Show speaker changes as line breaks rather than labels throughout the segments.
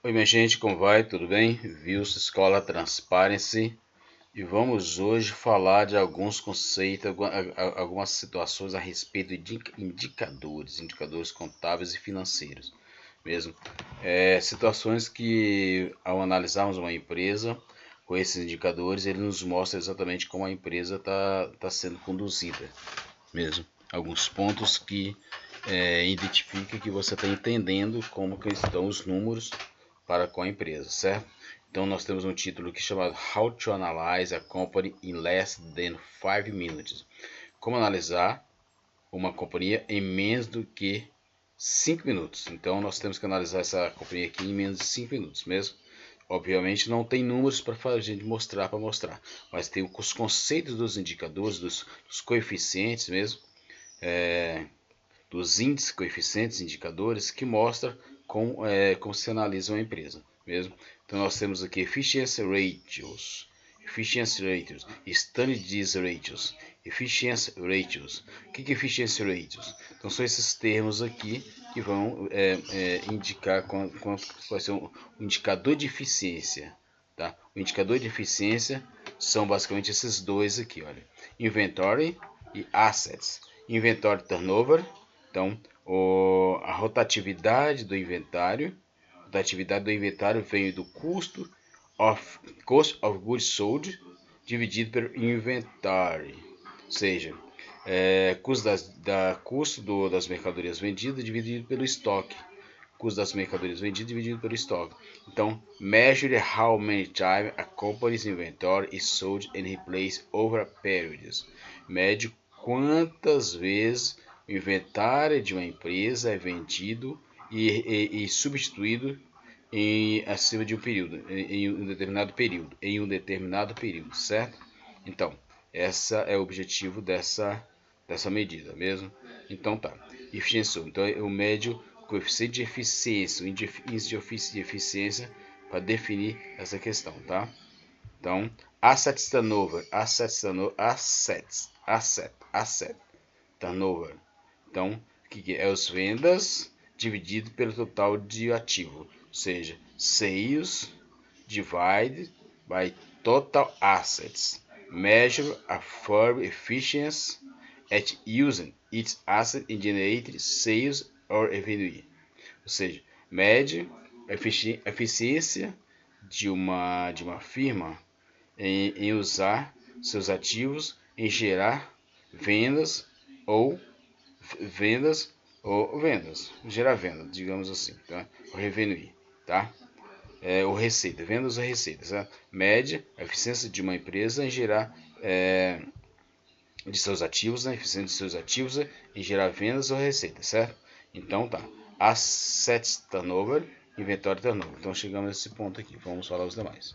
Oi, minha gente, como vai? Tudo bem? Views Escola Transparency e vamos hoje falar de alguns conceitos, algumas situações a respeito de indicadores contábeis e financeiros, mesmo. Situações que, ao analisarmos uma empresa com esses indicadores, ele nos mostra exatamente como a empresa está sendo conduzida, mesmo. Alguns pontos que identifica que você está entendendo como que estão os números para com a empresa, certo? Então nós temos um título que é chamado How to Analyze a Company in Less Than 5 Minutes. Como analisar uma companhia em menos do que 5 minutos. Então nós temos que analisar essa companhia aqui em menos de 5 minutos mesmo. Obviamente não tem números para a gente mostrar, mas tem os conceitos dos indicadores, dos coeficientes mesmo, dos índices, coeficientes, indicadores que mostram como se analisa uma empresa mesmo. Então nós temos aqui efficiency ratios, standard ratios, efficiency ratios. O que é efficiency ratios? Então são esses termos aqui que vão indicar quanto vai ser um indicador de eficiência. Tá? O indicador de eficiência são basicamente esses dois aqui, olha, inventory e assets. Inventory turnover, então a rotatividade do inventário. A atividade do inventário vem do cost of goods sold dividido pelo inventário, ou seja, custo das mercadorias vendidas dividido pelo estoque. Custo das mercadorias vendidas dividido pelo estoque. Então, measure how many times a company's inventory is sold and replaced over periods. Mede quantas vezes o inventário de uma empresa é vendido e substituído acima de um período, em um determinado período, certo? Então, essa é o objetivo dessa medida mesmo. Então tá, eficiência. Então eu médio coeficiente de eficiência, o índice de eficiência para definir essa questão, tá? Então, asset turnover. Então, o que é? As vendas dividido pelo total de ativo, ou seja, sales divided by total assets. Measure a firm efficiency at using its asset in generating sales or revenue. Ou seja, mede a eficiência de uma firma em usar seus ativos em gerar vendas ou gerar vendas, digamos assim, tá? O revenue, tá? O receita, vendas ou receitas, tá? Mede a eficiência de uma empresa em gerar de seus ativos, né? Eficiência de seus ativos em gerar vendas ou receitas, certo? Então tá, assets turnover, inventório turnover. Então chegamos nesse ponto aqui, vamos falar os demais.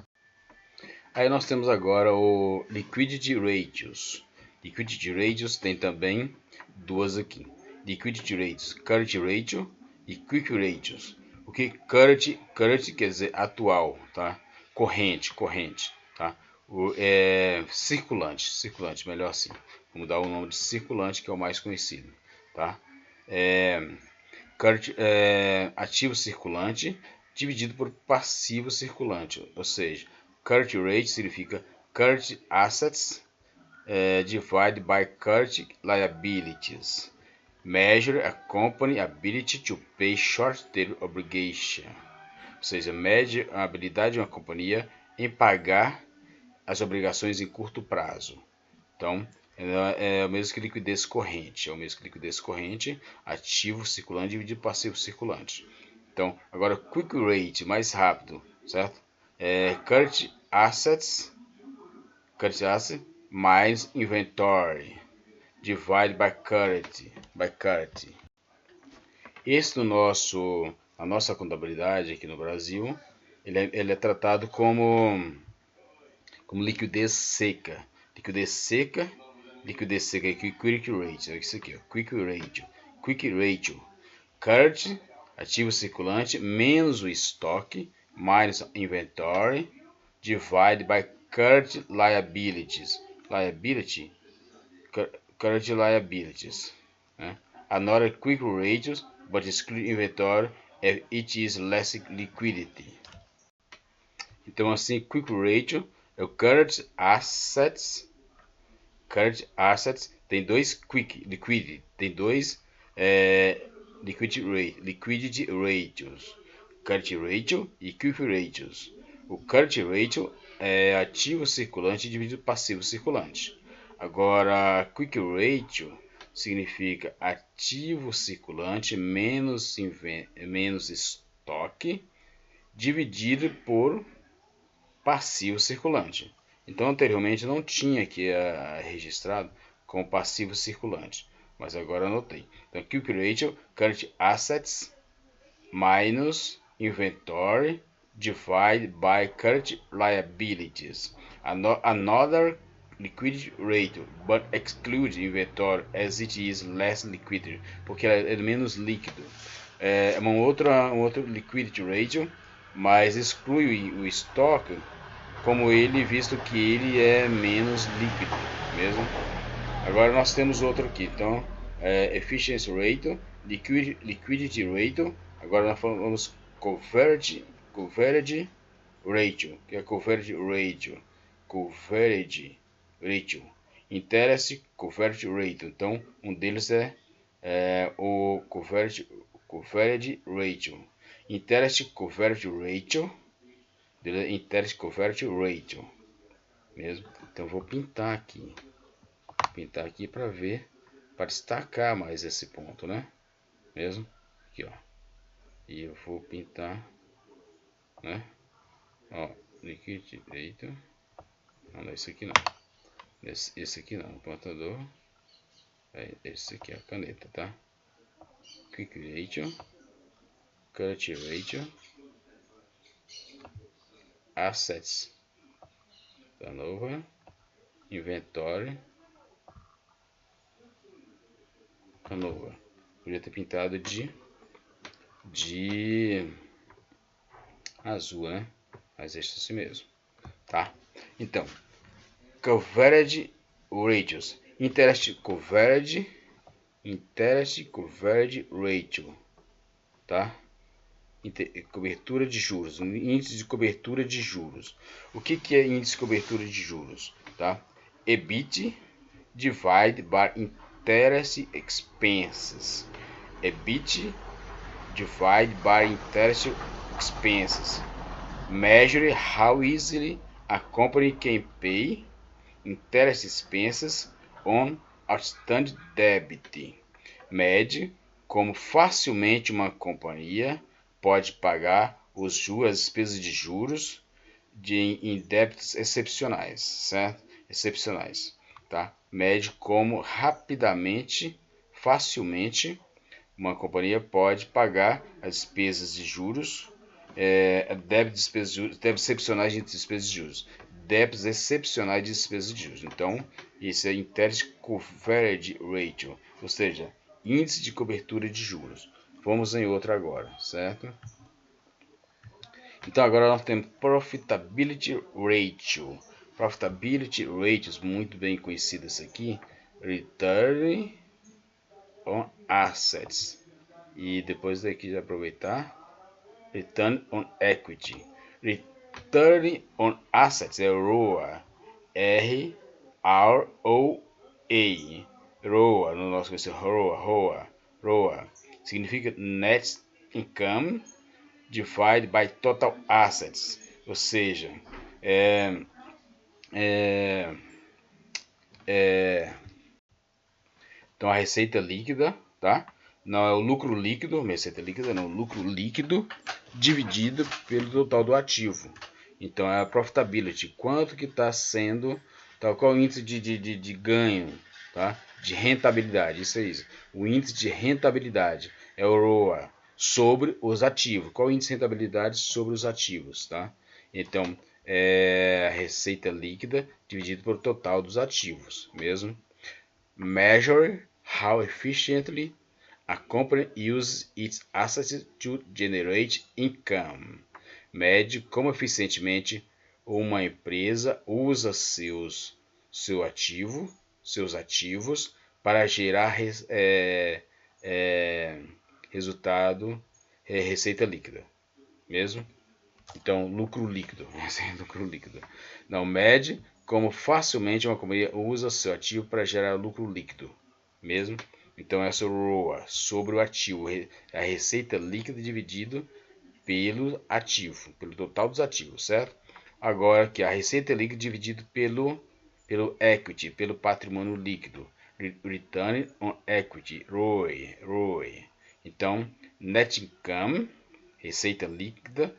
Aí nós temos agora o liquidity ratios. Liquidity ratios tem também duas aqui. Liquidity ratios, current ratio e quick ratios. O que current quer dizer atual, tá? Corrente, tá? Circulante, melhor assim. Vamos dar o nome de circulante, que é o mais conhecido, tá? Ativo circulante dividido por passivo circulante, ou seja, current rate significa current assets divided by current liabilities. Measure a company ability to pay short-term obligation. Ou seja, mede a habilidade de uma companhia em pagar as obrigações em curto prazo. Então, é o mesmo que liquidez corrente. Ativo circulante dividido por passivo circulante. Então, agora quick rate, mais rápido, certo? Current assets mais inventory divide by current. Esse na nossa contabilidade aqui no Brasil, ele é tratado como liquidez seca. Liquidez seca aqui, quick rate, isso aqui, ó, quick ratio. Current, ativo circulante, menos o estoque, mais inventory, divide by current liabilities. Current liabilities. Né? Another quick ratios, but exclude inventory if it is less liquidity. Então, assim, quick ratio é o current assets. Current assets tem dois quick liquidity, tem dois liquidity ratios, current ratio e quick ratios. O current ratio é ativo circulante dividido passivo circulante. Agora, quick ratio significa ativo circulante menos estoque dividido por passivo circulante. Então, anteriormente não tinha aqui registrado como passivo circulante, mas agora anotei. Então, quick ratio, current assets minus inventory divided by current liabilities. Another liquidity ratio, but exclude inventory as it is less liquid, porque ela é menos líquido. É um outro liquidity ratio, mas exclui o estoque como ele, visto que ele é menos líquido, mesmo. Agora nós temos outro aqui, então efficiency rate, liquidity rate. Agora nós vamos coverage ratio, que é coverage ratio, interest coverage ratio. Então um deles é o coverage ratio, interest coverage ratio, interest coverage ratio mesmo. Então vou pintar aqui para ver, para destacar mais esse ponto, né? Mesmo aqui, ó. E eu vou pintar, né? Ó, liquidity ratio. Não, esse aqui não. Esse aqui não, o pontador. Esse aqui é a caneta, tá? Quick ratio, current ratio, assets, turnover, inventory, turnover. Podia ter pintado de azul, né? Mas é assim mesmo, tá? Então, coverage ratios, interest coverage ratio, tá? Cobertura de juros, índice de cobertura de juros. O que é índice de cobertura de juros, tá? EBIT divided by interest expenses. EBIT divided by interest expenses. Measure how easily a company can pay interest expenses on outstanding debt. Mede como facilmente uma companhia pode pagar as despesas de juros em débitos excepcionais, certo? Excepcionais, tá? Mede como rapidamente, facilmente, uma companhia pode pagar as despesas de juros, débitos excepcionais de despesas de juros, débitos excepcionais de despesas de juros. Então, esse é Interest Coverage Ratio, ou seja, índice de cobertura de juros. Vamos em outro agora, certo? Então agora nós temos Profitability Ratio. Profitability Ratios, muito bem conhecidas aqui. Return on Assets. E depois daqui já aproveitar. Return on Equity. Return on Assets é ROA. R-O-A. ROA, no nosso caso, ROA. Significa Net Income divided by total assets, ou seja, então a receita líquida, tá? Não é o lucro líquido, receita líquida não, lucro líquido dividido pelo total do ativo. Então é a profitability, quanto que está sendo, tá? Qual o índice de ganho, tá? De rentabilidade, isso é isso. O índice de rentabilidade é o ROA sobre os ativos. Qual o índice de rentabilidade sobre os ativos, tá? Então é a receita líquida dividido pelo total dos ativos, mesmo. Measure how efficiently a company uses its assets to generate income. Mede como eficientemente uma empresa usa seus ativos para gerar resultado, receita líquida, mesmo. Então, lucro líquido. Esse é lucro líquido. Não, mede como facilmente uma companhia usa seu ativo para gerar lucro líquido. Mesmo? Então, essa ROA sobre o ativo, a receita líquida dividido pelo ativo, pelo total dos ativos, certo? Agora aqui, a receita líquida dividido pelo equity, pelo patrimônio líquido. Return on Equity, ROE. Então, net income, receita líquida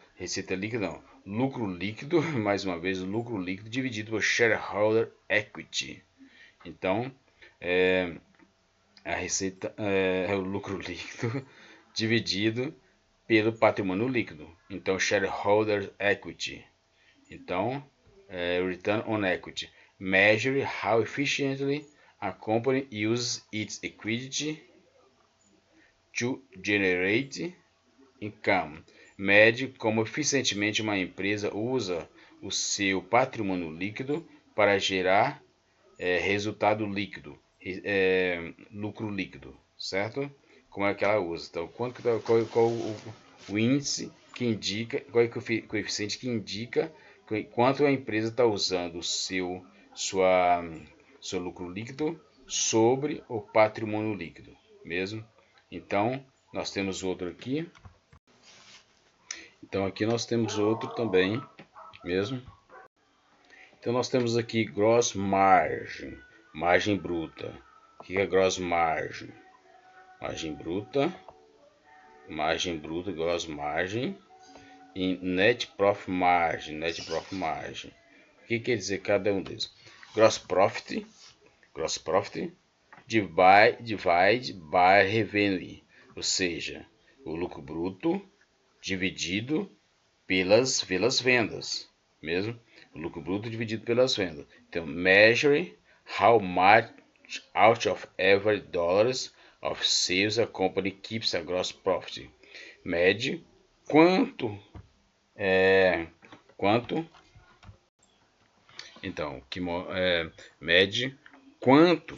não, lucro líquido, mais uma vez, lucro líquido dividido por shareholder equity. Então, a receita é o lucro líquido dividido pelo patrimônio líquido. Então, shareholder equity. Então, return on equity. Measure how efficiently a company uses its equity to generate income. Mede como eficientemente uma empresa usa o seu patrimônio líquido para gerar resultado líquido, lucro líquido, certo? Como é que ela usa? Então, qual o índice que indica, qual é o coeficiente que indica quanto a empresa está usando o seu lucro líquido sobre o patrimônio líquido, mesmo? Então, nós temos outro aqui. Então, aqui nós temos outro também, mesmo? Então, nós temos aqui gross margin, margem bruta. O que é gross margin? Margem bruta, gross margin, e net profit margin. O que quer dizer cada um deles? Gross profit divide by revenue, ou seja, o lucro bruto dividido pelas vendas, mesmo? O lucro bruto dividido pelas vendas. Então, measure how much out of every dollars of sales a company keeps a gross profit. Mede quanto então mede quanto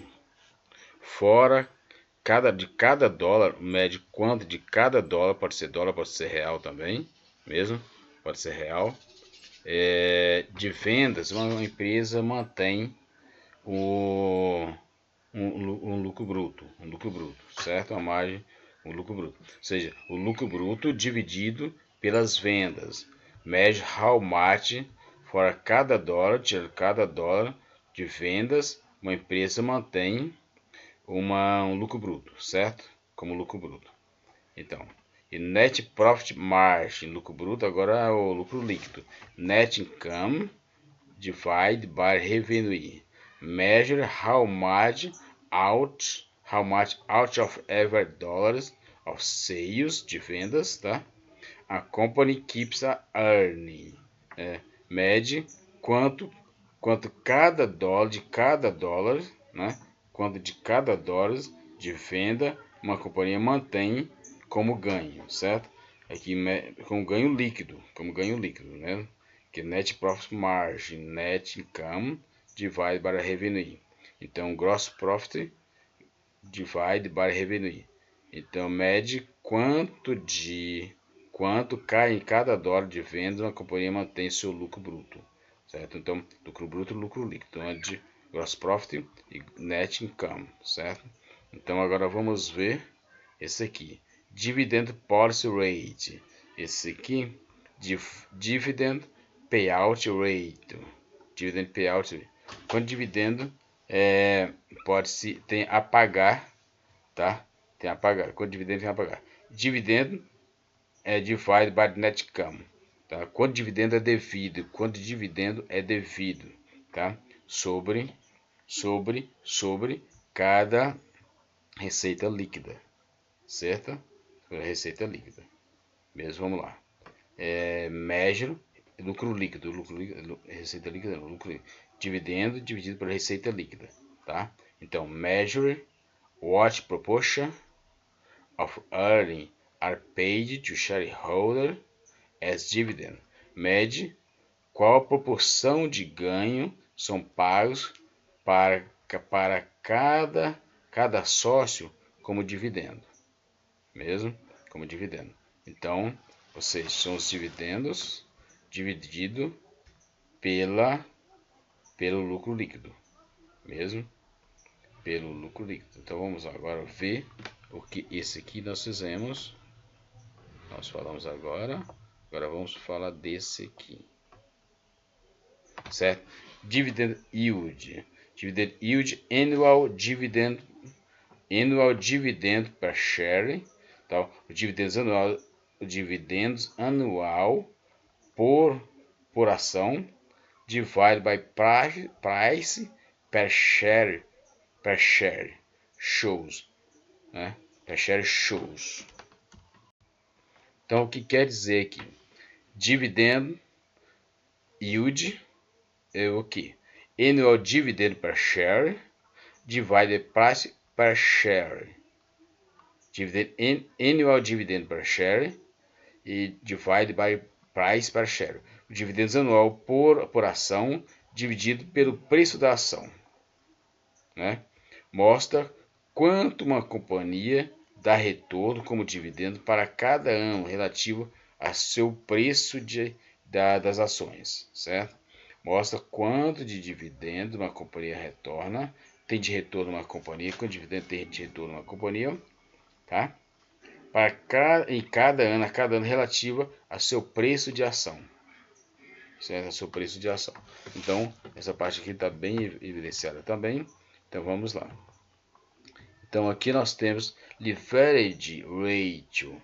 fora de cada dólar, mede quanto de cada dólar, pode ser real também, mesmo, pode ser real, de vendas, uma empresa mantém um lucro bruto, certo? A margem, um lucro bruto, ou seja, o lucro bruto dividido pelas vendas. Measure how much for cada dólar, tira cada dólar de vendas, uma empresa mantém um lucro bruto, certo? Como lucro bruto. Então, e net profit margin, lucro bruto, agora é o lucro líquido. Net income divide by revenue. Measure how much out of every dollars of sales, de vendas, tá? A company keeps a earning. Mede quanto cada dólar, né? Quanto de cada dólar de venda uma companhia mantém como ganho, certo? Aqui como ganho líquido, né? Que net profit margin, net income divide by revenue. Então, gross profit divide by revenue. Então, mede quanto cai em cada dólar de venda uma companhia mantém seu lucro bruto, certo? Então, lucro bruto, lucro líquido, então é de gross profit e net income, certo? Então, agora vamos ver esse aqui, dividend policy rate. Esse aqui, dividend payout rate. Quando dividendo tem a pagar, tá? Tem a pagar. Quando dividendo tem a pagar. Dividendo divide by net income, tá? Quando dividendo é devido, tá? Sobre cada receita líquida, certo? Receita líquida. Mesmo, vamos lá. Measure lucro líquido, receita líquida, lucro líquido. Dividendo dividido pela receita líquida, tá? Então, measure what proportion of earning are paid to shareholder as dividend. Mede qual proporção de ganho são pagos para cada sócio como dividendo, mesmo como dividendo. Então, ou seja, são os dividendos dividido pelo lucro líquido, mesmo pelo lucro líquido. Então vamos agora ver o que esse aqui nós fizemos. Nós falamos agora vamos falar desse aqui, certo? Dividend yield, annual dividend per share, tá? O dividendos anual por ação, divided by price per share shows, né? Per share shows. Então o que quer dizer aqui? Dividend yield é o que? Annual dividend per share divided price per share. Annual dividend per share e divided by price per share. O dividendos anual por ação dividido pelo preço da ação, né? Mostra quanto uma companhia dá retorno como dividendo para cada ano relativo a seu preço das ações, certo? Mostra quanto de dividendo uma companhia tem de retorno uma companhia, quanto dividendo tem de retorno uma companhia, tá? A cada ano relativa a seu preço de ação, certo? A seu preço de ação. Então, essa parte aqui está bem evidenciada também. Então, vamos lá. Então, aqui nós temos leverage ratio,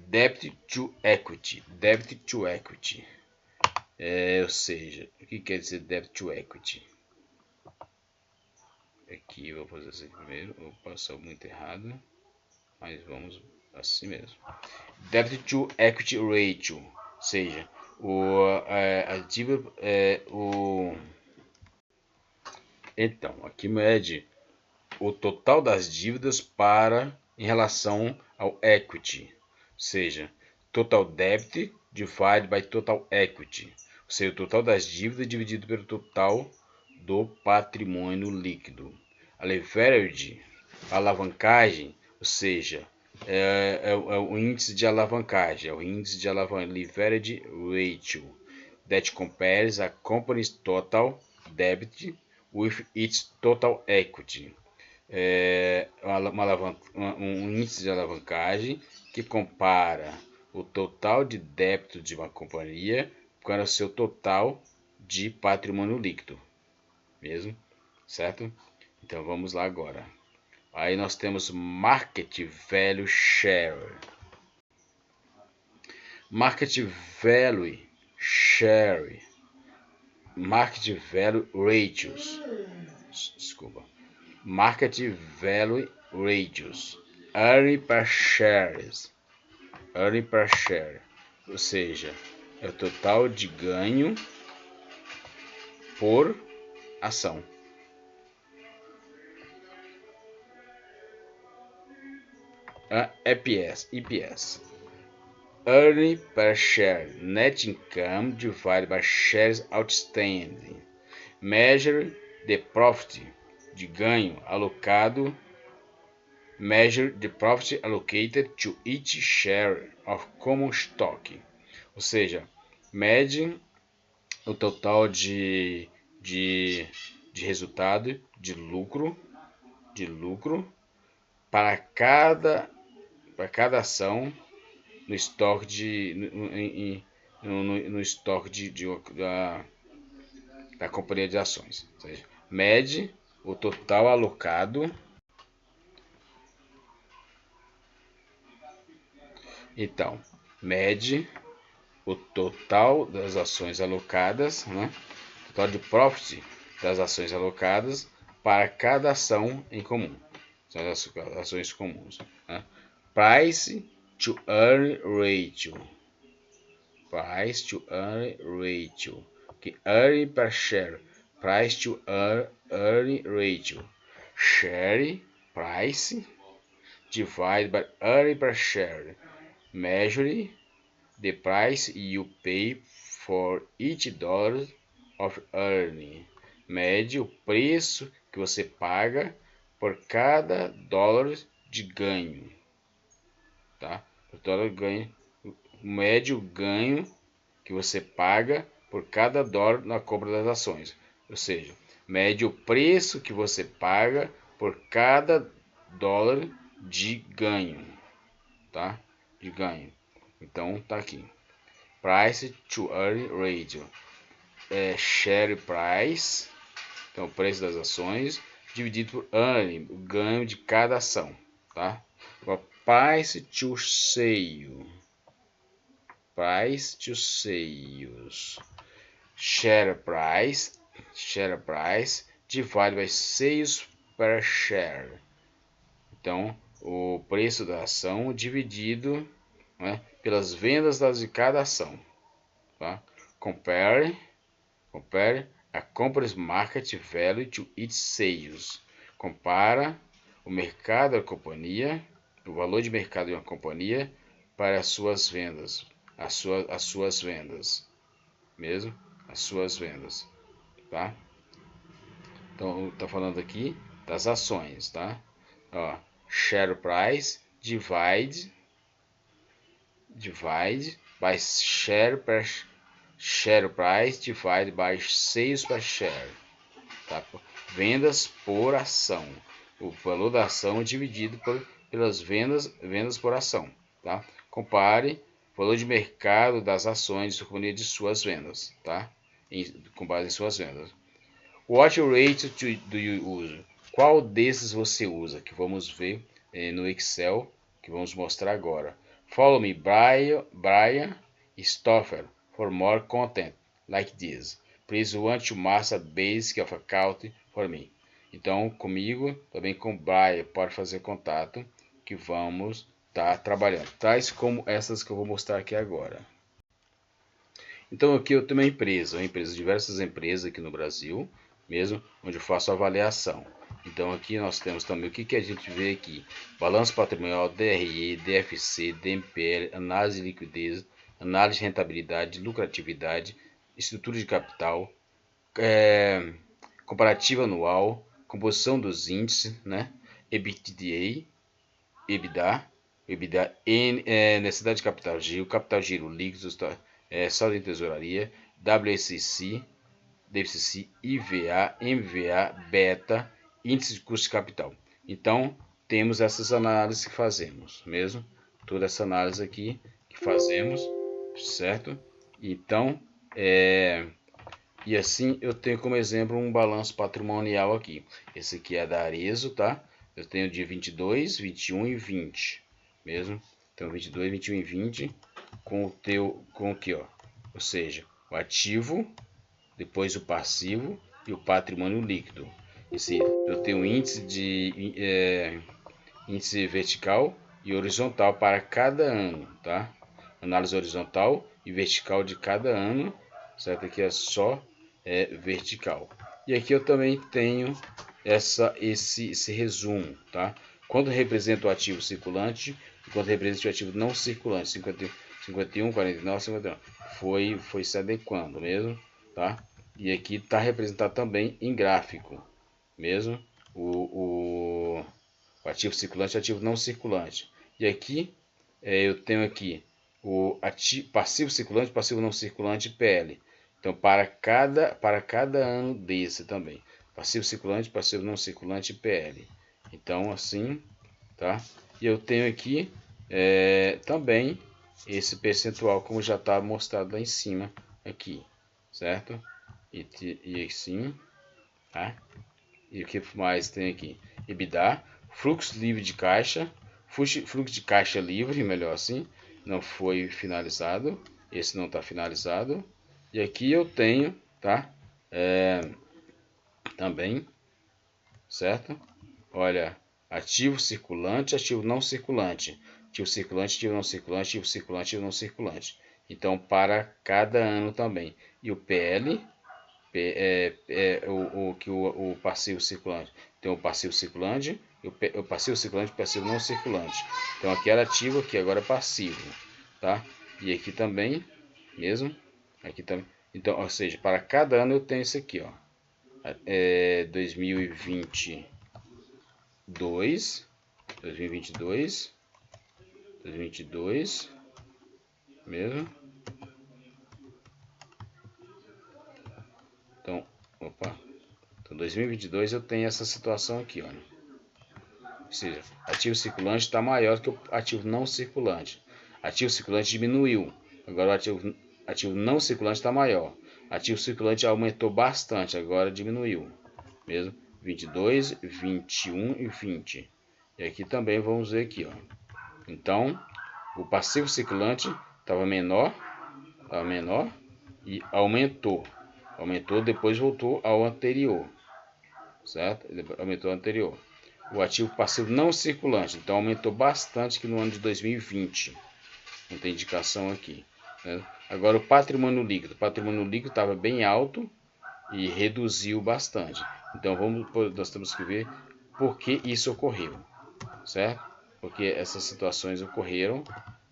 debt to equity, ou seja, o que quer dizer debt to equity? Aqui eu vou fazer assim primeiro, vou passar muito errado, mas vamos assim mesmo. Debt to equity ratio, ou seja, a dívida então aqui mede o total das dívidas em relação ao equity, ou seja, total debt divided by total equity, ou seja, o total das dívidas dividido pelo total do patrimônio líquido. A leverage, a alavancagem, ou seja, é o índice de alavancagem, leverage ratio, that compares a company's total debt with its total equity. Um índice de alavancagem que compara o total de débito de uma companhia com o seu total de patrimônio líquido, mesmo, certo? Então vamos lá agora. Aí nós temos Market Value Share. Market Value Share. Market Value Ratios. Desculpa. Market Value Ratios. Earning per shares. Ou seja, é o total de ganho por ação. EPS. Earning per share, net income divided by shares outstanding. Measure the profit, de ganho alocado. Measure the profit allocated to each share of common stock. Ou seja, mede o total de resultado, de lucro para cada ação no estoque no estoque da companhia de ações. Ou seja, mede o total alocado. Então, mede o total das ações alocadas, né? Total de profit das ações alocadas para cada ação em comum. São as ações comuns, né? Price to earn ratio. Que earn per share. Price to earn ratio. Share price divided by earn per share. Measure the price you pay for each dollar of earning. Mede o preço que você paga por cada dólar de ganho, tá? O dólar ganho o médio ganho que você paga por cada dólar na compra das ações. Ou seja, mede o preço que você paga por cada dólar de ganho, tá? De ganho. Então tá aqui. Price to earning ratio share price, então o preço das ações dividido por earning, o ganho de cada ação, tá? Price to sale, price to sales, share price divided by sales per share. Então, o preço da ação dividido, né, pelas vendas de cada ação. Tá? Compare a company's market value to its sales. Compara o mercado da companhia, o valor de mercado de uma companhia para as suas vendas. As suas vendas. Mesmo? As suas vendas. Tá? Então, está falando aqui das ações, tá? Ó, share price divide by share price divide by sales per share, tá? Vendas por ação, o valor da ação é dividido pelas vendas por ação, tá? Compare o valor de mercado das ações de suas vendas, tá? Com base em suas vendas. What rate do you use? Qual desses você usa? Que vamos ver no Excel, que vamos mostrar agora. Follow me, Brian Stoffer, for more content like this. Please want to master basic of accounting for me. Então, comigo, também com o Brian, pode fazer contato, que vamos estar trabalhando. Tais como essas que eu vou mostrar aqui agora. Então, aqui eu tenho uma empresa, diversas empresas aqui no Brasil, mesmo, onde eu faço avaliação. Então aqui nós temos também o que a gente vê aqui: balanço patrimonial, DRE, DFC, DMPL, análise de liquidez, análise de rentabilidade, lucratividade, estrutura de capital, comparativa anual, composição dos índices, né? EBITDA, necessidade de capital giro líquido, saldo em tesouraria, WSC, IVA, MVA, beta, índice de custo de capital. Então, temos essas análises que fazemos, mesmo? Toda essa análise aqui que fazemos, certo? Então, e assim eu tenho como exemplo um balanço patrimonial aqui. Esse aqui é da Arezzo, tá? Eu tenho dia 22, 21 e 20, mesmo? Então, 22, 21 e 20 com aqui, ó. Ou seja, o ativo, depois o passivo e o patrimônio líquido. Eu tenho índice vertical e horizontal para cada ano, tá? Análise horizontal e vertical de cada ano, certo? Aqui é só vertical. E aqui eu também tenho esse resumo, tá? Quando representa o ativo circulante e quando representa o ativo não circulante, 51, 49, 51. Foi se adequando mesmo, tá? E aqui está representado também em gráfico, mesmo o ativo circulante e ativo não circulante. E aqui eu tenho aqui o passivo circulante, passivo não circulante e PL. Então para cada ano desse também, passivo circulante, passivo não circulante e PL. Então assim, tá? E eu tenho aqui também esse percentual como já está mostrado lá em cima aqui, certo? E assim, tá? E o que mais tem aqui? EBITDA, fluxo livre de caixa, fluxo de caixa livre, melhor assim, não foi finalizado, esse não está finalizado. E aqui eu tenho, tá? Também, certo? Olha, ativo circulante, ativo não circulante, ativo circulante, ativo não circulante, ativo circulante, ativo não circulante. Então, para cada ano também. E o PL o passivo circulante. Tem o passivo circulante, o passivo circulante e o passivo não circulante. Então aqui era ativo, aqui agora é passivo, tá? E aqui também, mesmo, aqui também. Então, ou seja, para cada ano eu tenho esse aqui, ó. 2022, 2022, mesmo. Então, opa, então 2022 eu tenho essa situação aqui, olha. Ou seja, ativo circulante está maior que o ativo não circulante. Ativo circulante diminuiu, agora o ativo não circulante está maior. Ativo circulante aumentou bastante, agora diminuiu, mesmo. 22, 21 e 20. E aqui também vamos ver aqui, ó. Então, o passivo circulante estava menor e aumentou. Aumentou, depois voltou ao anterior, certo? Aumentou ao anterior. O ativo passivo não circulante, então aumentou bastante aqui no ano de 2020. Não tem indicação aqui, né? Agora o patrimônio líquido. O patrimônio líquido estava bem alto e reduziu bastante. Então nós temos que ver por que isso ocorreu, certo? Porque essas situações ocorreram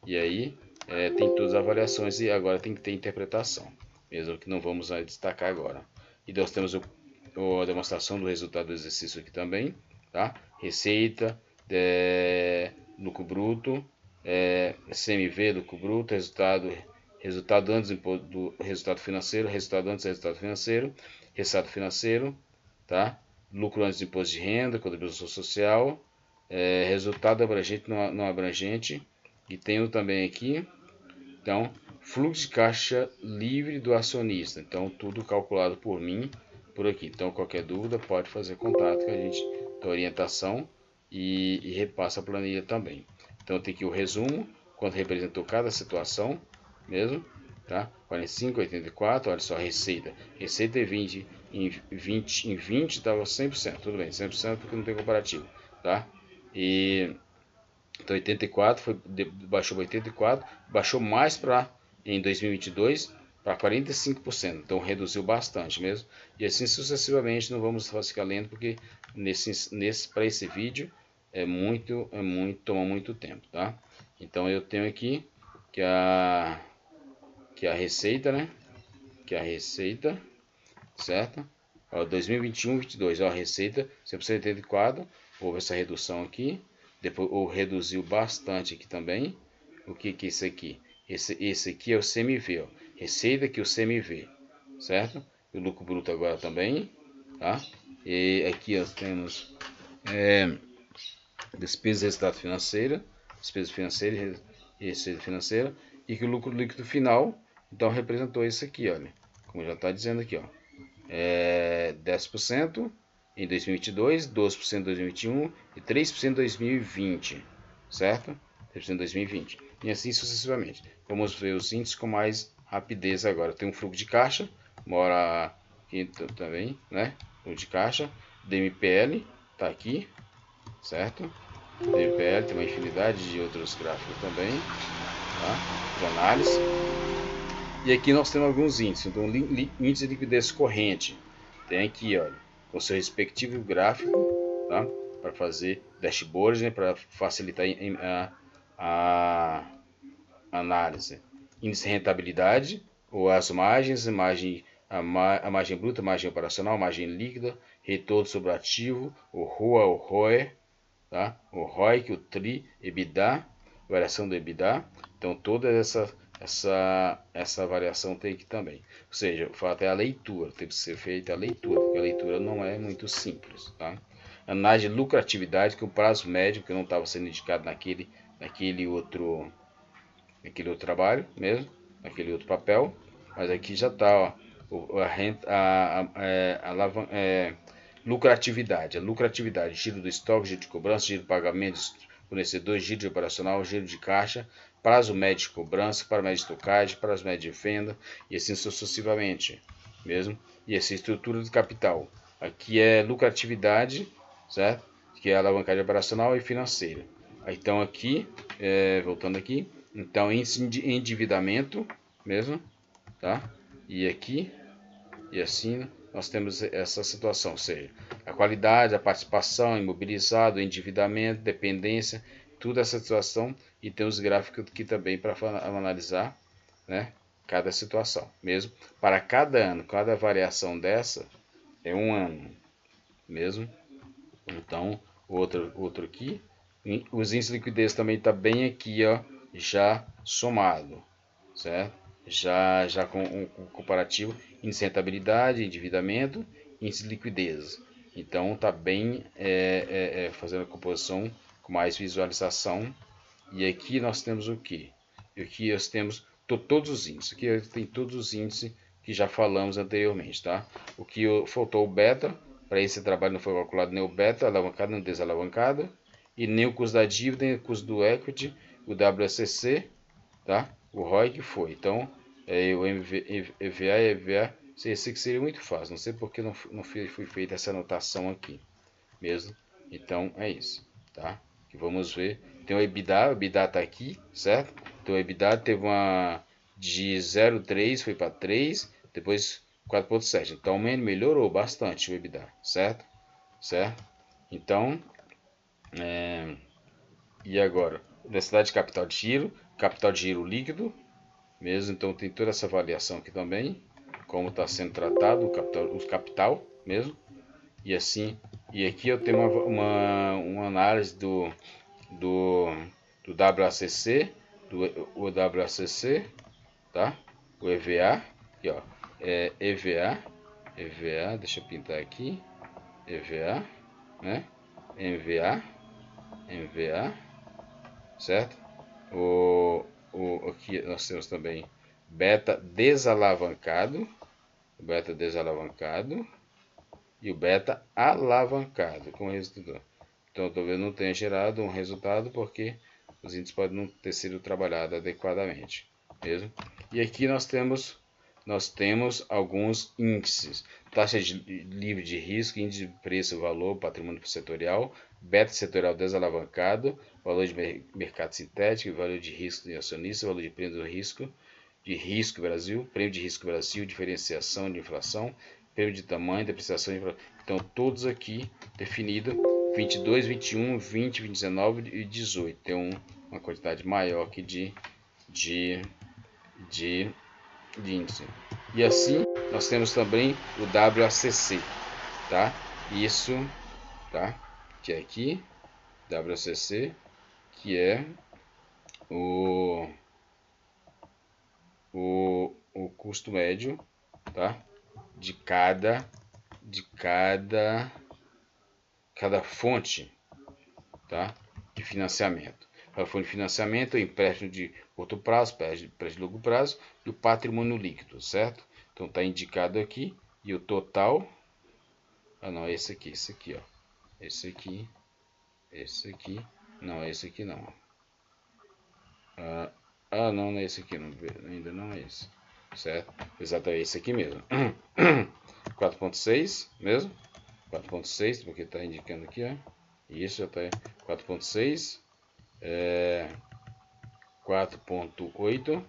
e aí tem todas as avaliações e agora tem que ter interpretação, mesmo que não vamos destacar agora. E nós temos a demonstração do resultado do exercício aqui também, tá? Receita, lucro bruto, CMV, lucro bruto, resultado antes do resultado financeiro, resultado antes do resultado financeiro, tá? Lucro antes do imposto de renda, contribuição social, resultado abrangente não abrangente, e tenho também aqui, então, fluxo de caixa livre do acionista. Então, tudo calculado por mim, por aqui. Então, qualquer dúvida, pode fazer contato que a gente dá orientação e repassa a planilha também. Então, tem aqui o resumo, quanto representou cada situação, mesmo, tá? 45, 84, olha só, receita. Receita é 20, em 20 estava 100%, tudo bem, 100% porque não tem comparativo, tá? Então 84 baixou para 84, baixou mais em 2022 para 45%, então reduziu bastante mesmo. E assim sucessivamente, não vamos ficar lendo porque para esse vídeo toma muito tempo, tá? Então eu tenho aqui que a receita, né? Que a receita, certo? 2021-22, a receita 184, houve essa redução aqui. Depois reduziu bastante aqui também. O que é isso aqui? Esse aqui é o CMV, ó. Receita que o CMV, certo? O lucro bruto agora também, tá? E aqui nós temos despesa e resultado financeiro, despesa financeira e receita financeira, e que o lucro líquido final, então representou isso aqui, olha, como já está dizendo aqui, ó, 10% em 2022, 12% em 2021 e 3% em 2020, certo? 3% em 2020 e assim sucessivamente. Vamos ver os índices com mais rapidez agora. Tem um fluxo de caixa, mora aqui também, né? Fluxo de caixa, DMPL, tá aqui, certo? DMPL tem uma infinidade de outros gráficos também, tá? De análise. E aqui nós temos alguns índices. Então, índice de liquidez corrente. Tem aqui, olha, com seu respectivo gráfico, tá? Para fazer dashboards, né? Para facilitar a análise. Índice de rentabilidade, ou as margens, a margem bruta, margem operacional, margem líquida, retorno sobre o ativo, o ROA, o ROE, tá? O ROIC, o TRI, EBITDA, variação do EBITDA. Então toda essa variação tem aqui também. Ou seja, o fato é a leitura, tem que ser feita a leitura, porque a leitura não é muito simples, tá? Análise de lucratividade, que o prazo médio, que não estava sendo indicado naquele outro trabalho mesmo, naquele outro papel, mas aqui já está, lucratividade, giro do estoque, giro de cobrança, giro de pagamentos, fornecedores, giro de operacional, giro de caixa, prazo médio de cobrança, prazo médio de estocagem, prazo médio de venda e assim sucessivamente, mesmo. E essa estrutura de capital, aqui é lucratividade, certo? Que é a alavancagem operacional e financeira. Então aqui, voltando aqui, então índice de endividamento mesmo, tá? E aqui e assim nós temos essa situação, ou seja, a qualidade, a participação, imobilizado, endividamento, dependência, toda essa situação, e tem os gráficos aqui também para analisar, né, cada situação, mesmo para cada ano, cada variação dessa é um ano, mesmo. Então, outro aqui, os índices de liquidez também está bem aqui, ó, já somado, certo? Já com um comparativo, índice de rentabilidade, endividamento, índice de liquidez. Então tá bem fazendo a composição com mais visualização. E aqui nós temos o que? Aqui nós temos todos os índices. Aqui tem todos os índices que já falamos anteriormente, tá? O que faltou o beta, para esse trabalho não foi calculado nem o beta, alavancado nem o desalavancado, e nem o custo da dívida, nem o custo do equity, o WACC, tá? O ROI que foi. Então, o EVA e EVA, esse que seria muito fácil. Não sei porque não foi feita essa anotação aqui mesmo. Então, é isso, tá? Que vamos ver. Tem o EBITDA tá aqui, certo? Então, o EBITDA teve uma de 0,3 foi para 3, depois 4,7. Então, melhorou bastante o EBITDA, certo? Certo? Então, e agora? Densidade de capital de giro líquido, mesmo. Então, tem toda essa avaliação aqui também, como está sendo tratado o capital mesmo. E assim, e aqui eu tenho uma análise do, do WACC, o WACC, tá? O EVA, aqui ó, EVA, deixa eu pintar aqui, EVA, né? MVA, certo? Aqui nós temos também beta desalavancado, e o beta alavancado como resultado. Então, talvez não tenha gerado um resultado porque os índices podem não ter sido trabalhados adequadamente, mesmo. E aqui nós temos alguns índices: taxa livre de risco, índice de preço, valor, patrimônio setorial, beta setorial desalavancado, valor de mercado sintético, valor de risco de acionista, valor de prêmio do risco, de risco Brasil, prêmio de risco Brasil, diferenciação de inflação, prêmio de tamanho, depreciação de inflação. Então, todos aqui definidos 22, 21, 20, 19 e 18. Tem uma quantidade maior aqui de índice. E assim, nós temos também o WACC, tá? Isso, tá? Que é aqui, WACC, que é o custo médio, tá? De cada fonte, tá? De financiamento. Cada fonte de financiamento, o empréstimo de curto prazo, empréstimo de longo prazo e o patrimônio líquido, certo? Então está indicado aqui e o total, não, esse aqui, ó, esse aqui, não, esse aqui não. Não, não é esse aqui, não, ainda não é esse, certo? Exatamente, esse aqui mesmo. 4.6 mesmo, 4.6, porque está indicando aqui, ó. Isso já está 4.6, 4.8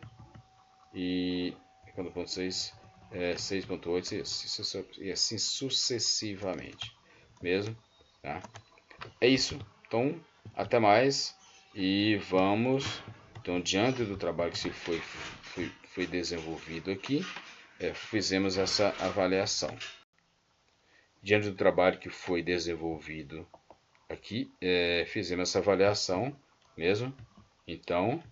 e 4.6, 6.8 e assim sucessivamente, mesmo, tá? É isso. Então, até mais e vamos. Então, diante do trabalho que foi desenvolvido aqui, fizemos essa avaliação. Diante do trabalho que foi desenvolvido aqui, fizemos essa avaliação mesmo. Então,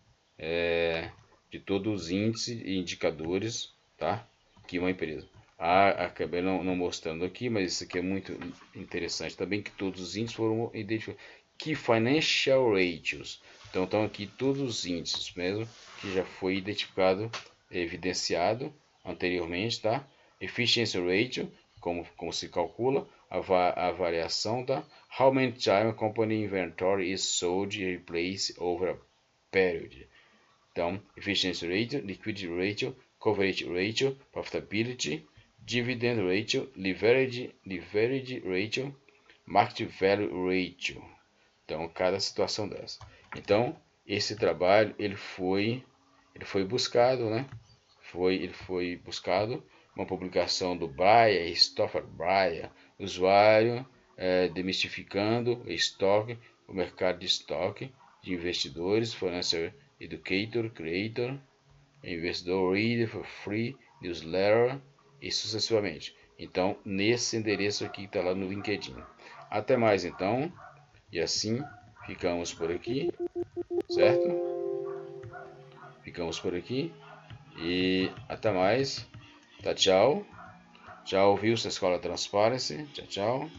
de todos os índices e indicadores, tá? Que uma empresa. Acabei não mostrando aqui, mas isso aqui é muito interessante também, que todos os índices foram identificados. Key Financial Ratios. Então estão aqui todos os índices mesmo, que já foi identificado, evidenciado anteriormente, tá? Efficiency Ratio, como se calcula, a variação, tá? How many times a company inventory is sold and replaced over a period. Então, Efficiency Ratio, Liquidity Ratio, Coverage Ratio, Profitability, Dividend Ratio, Leverage Ratio, Market Value Ratio. Então, cada situação dessa. Então, esse trabalho ele foi buscado, né? Ele foi buscado uma publicação do Breyer, Christopher Breyer, usuário demistificando estoque, o mercado de estoque de investidores, Financial Educator, Creator, Investidor Reader for Free, Newsletter e sucessivamente. Então, nesse endereço aqui está lá no LinkedIn. Até mais então, e assim ficamos por aqui, certo? Ficamos por aqui E até mais. Tá, tchau. Tchau, viu? Escola Transparency. Tchau, tchau.